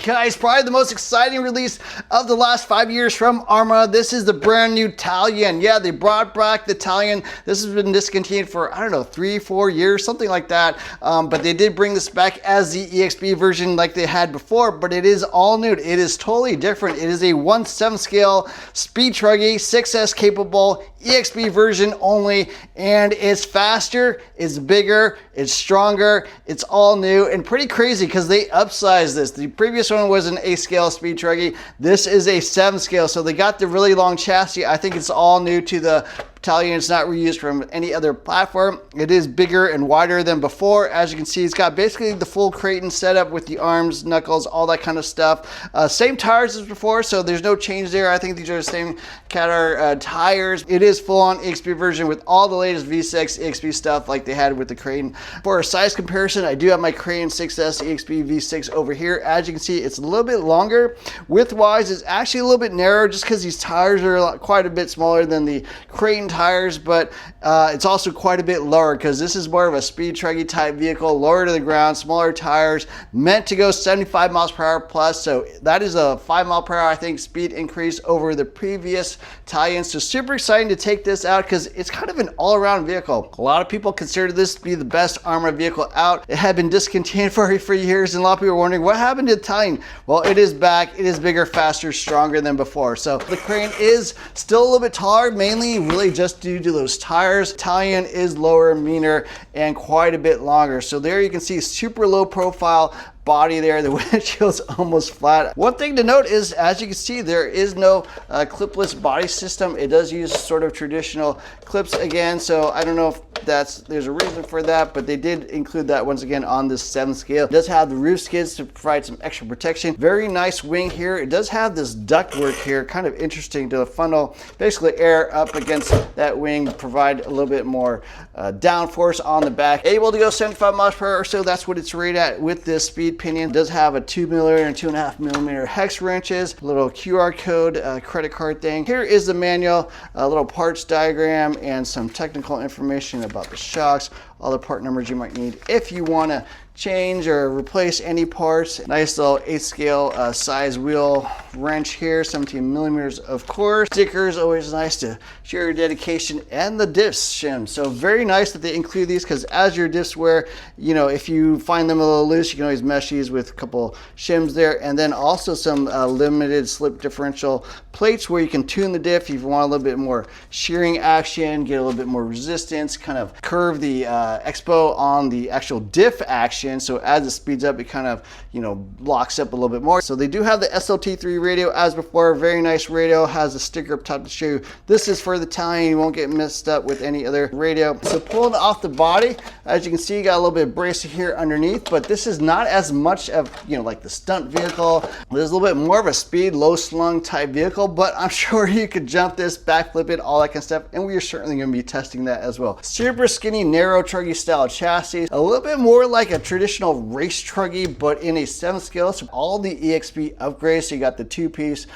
guys, probably the most exciting release of the last 5 years from Arrma. This is the brand new Talion. Yeah, they brought back the Talion. This has been discontinued for, I don't know, 3-4 years, something like that. But they did bring this back as the EXB version like they had before, but it is all new. It is totally different. It is a 1/7 scale speed truggy, 6S capable, EXB version only, and it's faster, it's bigger, it's stronger, it's all new, and pretty crazy because they upsized this. The previous one was an 8 scale speed truggy. This is a 7 scale, so they got the really long chassis. I think it's all new to the Talion. It's not reused from any other platform. It is bigger and wider than before. As you can see, it's got basically the full Creighton setup with the arms, knuckles, all that kind of stuff. Same tires as before, so there's no change there. I think these are the same Catar tires. It is full-on EXB version with all the latest V6 EXB stuff like they had with the Creighton. For a size comparison, I do have my Creighton 6S EXB V6 over here. As you can see, it's a little bit longer. Width-wise, it's actually a little bit narrow just because these tires are quite a bit smaller than the Creighton tires, but it's also quite a bit lower because this is more of a speed truggy type vehicle, lower to the ground, smaller tires, meant to go 75 miles per hour plus. So that is a 5 mile per hour, I think, speed increase over the previous Talion. So super exciting to take this out because it's kind of an all-around vehicle. A lot of people consider this to be the best Arrma vehicle out. It had been discontinued for years, and a lot of people are wondering what happened to the Talion. Well, it is back. It is bigger, faster, stronger than before. So the Creighton is still a little bit taller, mainly really just due to those tires. Talion is lower, meaner, and quite a bit longer. So there you can see super low profile body there. The windshield's almost flat. One thing to note is, as you can see, there is no clipless body system. It does use sort of traditional clips again, so I don't know if there's a reason for that, but they did include that once again on this 7 scale. It does have the roof skids to provide some extra protection. Very nice wing here. It does have this ductwork here, kind of interesting, to funnel basically air up against that wing, provide a little bit more downforce on the back. Able to go 75 miles per hour or so. That's what it's rated at with this speed pinion. It does have a 2mm and 2.5mm hex wrenches, a little QR code credit card thing. Here is the manual, a little parts diagram, and some technical information about the shocks, all the part numbers you might need if you want to change or replace any parts. Nice little 8 scale size wheel wrench here, 17mm of course. Stickers, always nice to show your dedication, and the diff shim. So very nice that they include these, because as your diffs wear, you know, if you find them a little loose, you can always mesh these with a couple shims there, and then also some limited slip differential plates where you can tune the diff if you want a little bit more shearing action, get a little bit more resistance, kind of curve the expo on the actual diff action. So as it speeds up, it kind of, you know, locks up a little bit more. So they do have the SLT3 radio as before. Very nice radio. Has a sticker up top to show you this is for the Talion. You won't get messed up with any other radio. So pulling off the body, as you can see, you got a little bit of bracing here underneath, but this is not as much of, you know, like the stunt vehicle. There's a little bit more of a speed, low slung type vehicle, but I'm sure you could jump this, backflip it, all that kind of stuff, and we are certainly going to be testing that as well. Super skinny, narrow truggy style chassis, a little bit more like a traditional race truggy, but in a 7 scale. So all the EXB upgrades. So you got the 2-piece,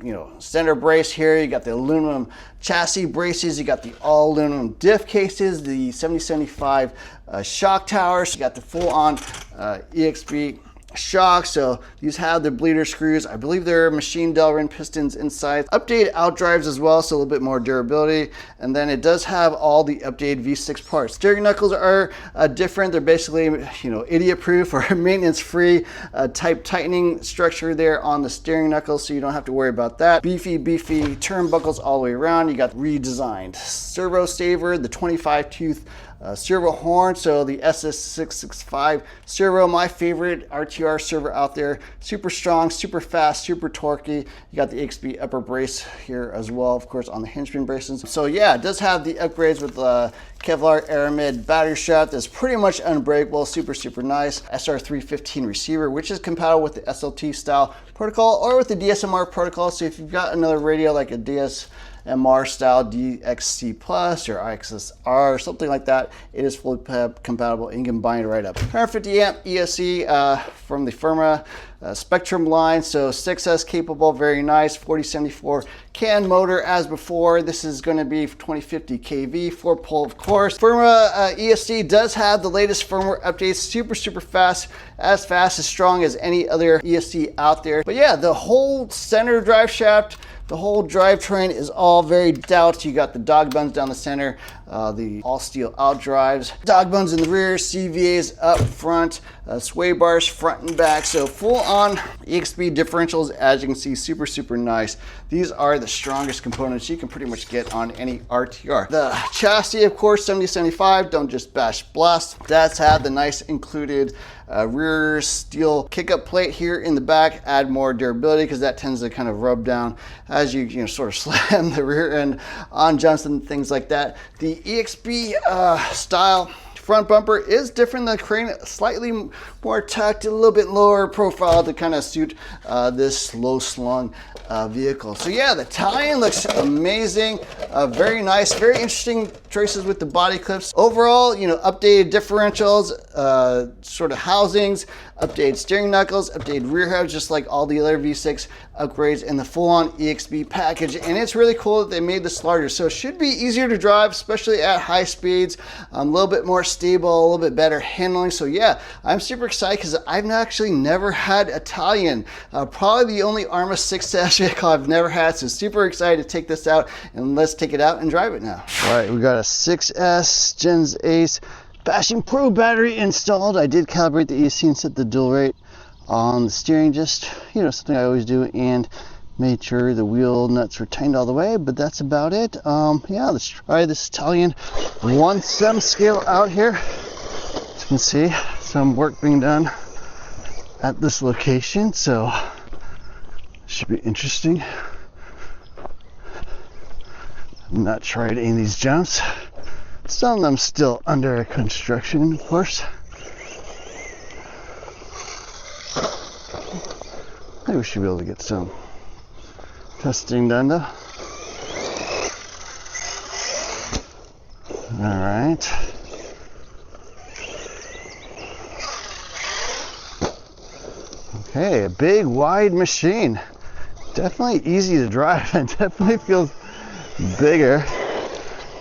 you know, center brace here. You got the aluminum chassis braces. You got the all aluminum diff cases, the 7075 shock towers. You got the full-on EXB shocks. So these have the bleeder screws. I believe they're machine Delrin pistons inside. Updated outdrives as well, so a little bit more durability. And then it does have all the updated V6 parts. Steering knuckles are different. They're basically, you know, idiot proof or maintenance free type tightening structure there on the steering knuckles, so you don't have to worry about that. Beefy turnbuckles all the way around. You got redesigned servo saver, the 25 tooth servo horn, so the SS665 servo, my favorite RTR servo out there. Super strong, super fast, super torquey. You got the EXB upper brace here as well, of course, on the hinge pin braces. So yeah, it does have the upgrades with Kevlar Aramid battery strap that's pretty much unbreakable, super nice. SR315 receiver, which is compatible with the SLT style protocol or with the DSMR protocol. So if you've got another radio like a DS MR style DXC Plus or IXSR or something like that, it is fully compatible and you can bind it right up. 150 amp ESC from the Arrma Spectrum line, so 6S capable, very nice. 4074 can motor as before. This is going to be 2050 kV, 4-pole of course. Arrma ESC does have the latest firmware updates, super fast, as strong as any other ESC out there. But yeah, the whole center drive shaft, the whole drivetrain is all very decked. You got the dog bones down the center, the all steel out drives, dog bones in the rear, CVAs up front, sway bars front and back. So full on EXB differentials, as you can see, super nice. These are the strongest components you can pretty much get on any RTR. The chassis, of course, 7075, don't just bash blast. That's had the nice included rear steel kick-up plate here in the back, add more durability because that tends to kind of rub down as you sort of slam the rear end on jumps and things like that. The EXB style front bumper is different than the Crane, slightly more tucked, a little bit lower profile to kind of suit this low slung vehicle. So yeah, the Talion looks amazing, very nice, very interesting choices with the body clips. Overall, updated differentials, sort of housings, updated steering knuckles, updated rear hubs, just like all the other V6 upgrades in the full-on EXB package. And it's really cool that they made this larger, so it should be easier to drive, especially at high speeds, a little bit more stable, a little bit better handling. So yeah, I'm super excited because I've actually never had a Talion, probably the only Arrma 6S vehicle I've never had. So super excited to take this out, and let's take it out and drive it now. All right, we got a 6S Gens Ace Bashing Pro battery installed. I did calibrate the ESC and set the dual rate on the steering, just something I always do, and made sure the wheel nuts were tightened all the way, but that's about it. Yeah, let's try this Talion 1/7 scale out here. As you can see, some work being done at this location, so should be interesting. I've not tried any of these jumps. Some of them still under construction, of course. Maybe we should be able to get some testing done though. All right. Okay, a big wide machine. Definitely easy to drive and definitely feels bigger.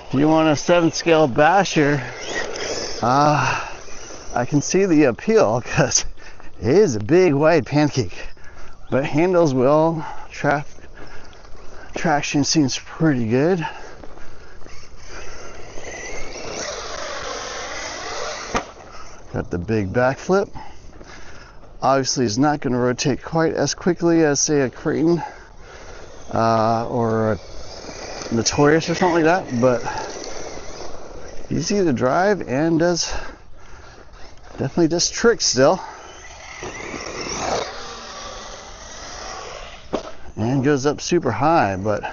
If you want a 7 scale basher, I can see the appeal because it is a big wide pancake, but handles well. Traction seems pretty good. Got the big backflip. Obviously, it's not going to rotate quite as quickly as, say, a Creighton or a Notorious or something like that, but easy to drive and definitely does tricks still. And goes up super high, but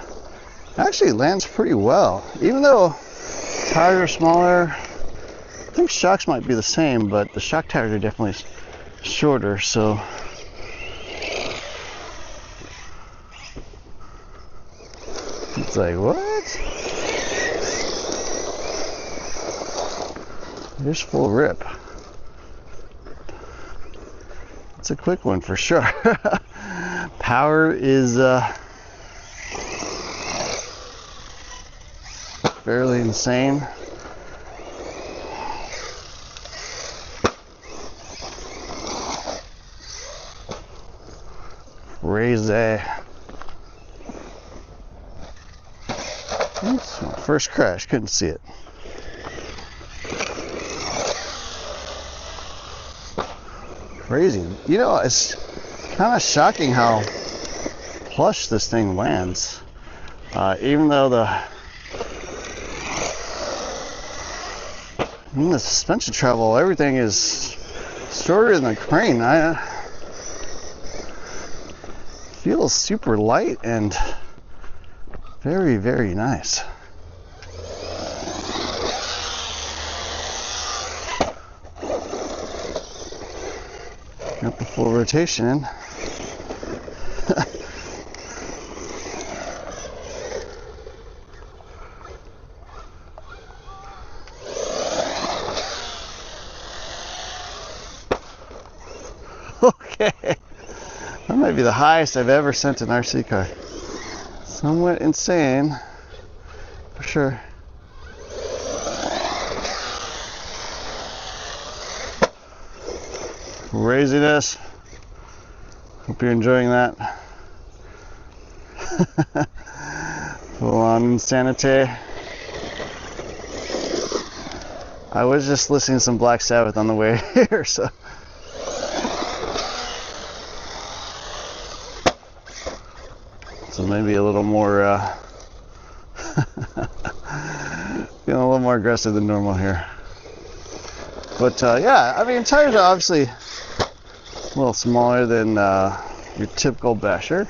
actually lands pretty well. Even though tires are smaller, I think shocks might be the same, but the shock tires are definitely shorter, so it's like, what? There's full rip. It's a quick one for sure. Power is fairly insane. Crazy. Oops, first crash, couldn't see it. Crazy. It's kind of shocking how plush this thing lands. Even though the suspension travel, everything is shorter than the Crane. Feels super light and very, very nice. Got the full rotation in. Okay. That might be the highest I've ever sent an RC car. Somewhat insane, for sure. Craziness. Hope you're enjoying that. Full on insanity. I was just listening to some Black Sabbath on the way here, so. So maybe a little more, feeling a little more aggressive than normal here. But yeah, I mean, tires are obviously a little smaller than your typical basher.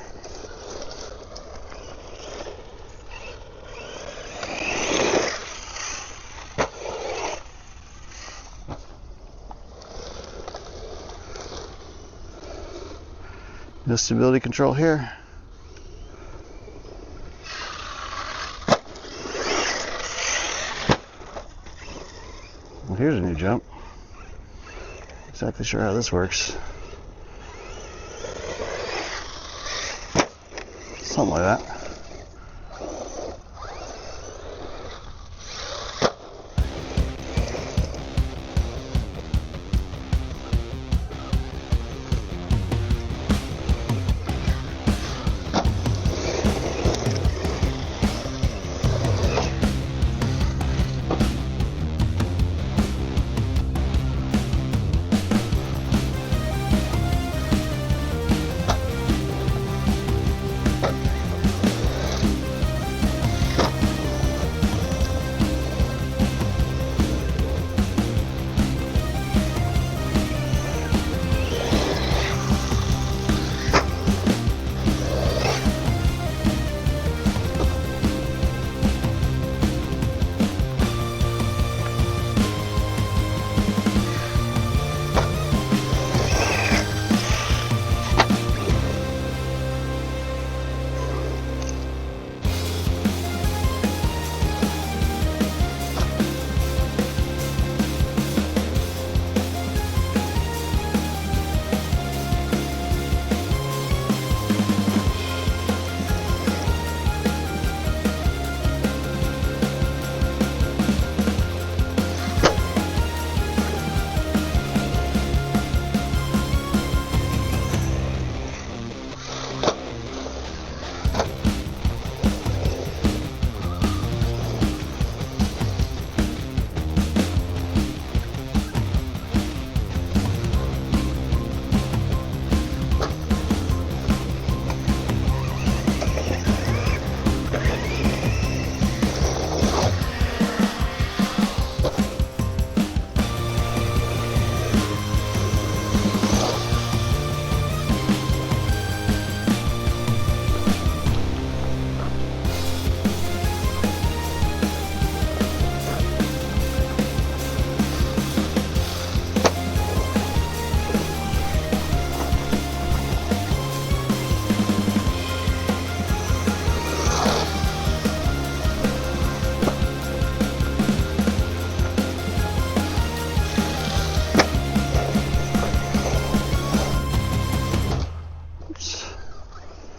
No stability control here. Well, here's a new jump. Not exactly sure how this works. Something like that.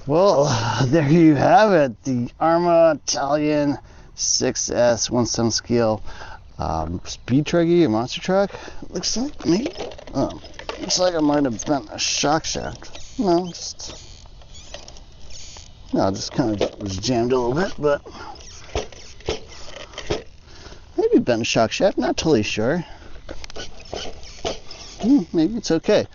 Well, there you have it, the Arrma Talion 6S 1/7 scale speed truggy, a monster truck. Looks like me. Looks like I might have bent a shock shaft. No, just kind of was jammed a little bit, but maybe bent a shock shaft. Not totally sure. Maybe it's okay.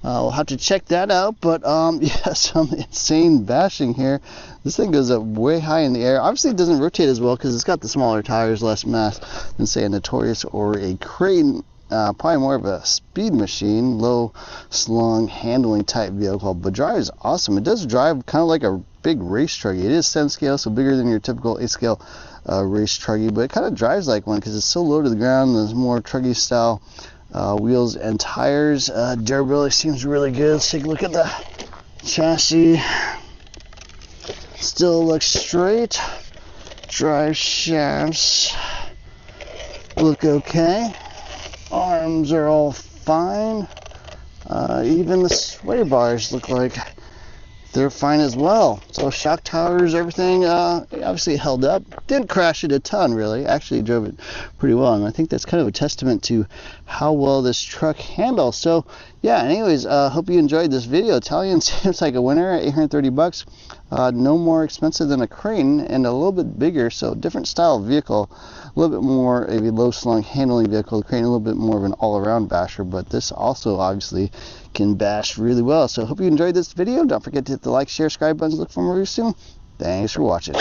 We'll have to check that out, but yeah, some insane bashing here. This thing goes up way high in the air. Obviously it doesn't rotate as well because it's got the smaller tires, less mass than say a Notorious or a Creighton. Probably more of a speed machine, low slung handling type vehicle, but drives awesome. It does drive kind of like a big race truggy. It is 10 scale, so bigger than your typical 8 scale race truggy, but it kind of drives like one because it's so low to the ground. There's more truggy style wheels and tires. Durability seems really good. Let's take a look at the chassis. Still looks straight. Drive shafts look okay. Arms are all fine. Even the sway bars look like they're fine as well. So shock towers, everything obviously held up. Didn't crash it a ton, really. Actually drove it pretty well, and I think that's kind of a testament to how well this truck handles. So yeah, anyways, hope you enjoyed this video. Talion seems like a winner at 830 bucks. No more expensive than a crane, and a little bit bigger, so different style of vehicle. A little bit more of a low slung handling vehicle. The crane a little bit more of an all-around basher, but this also obviously can bash really well. So hope you enjoyed this video. Don't forget to hit the like, share, subscribe buttons. Look for more reviews soon. Thanks for watching.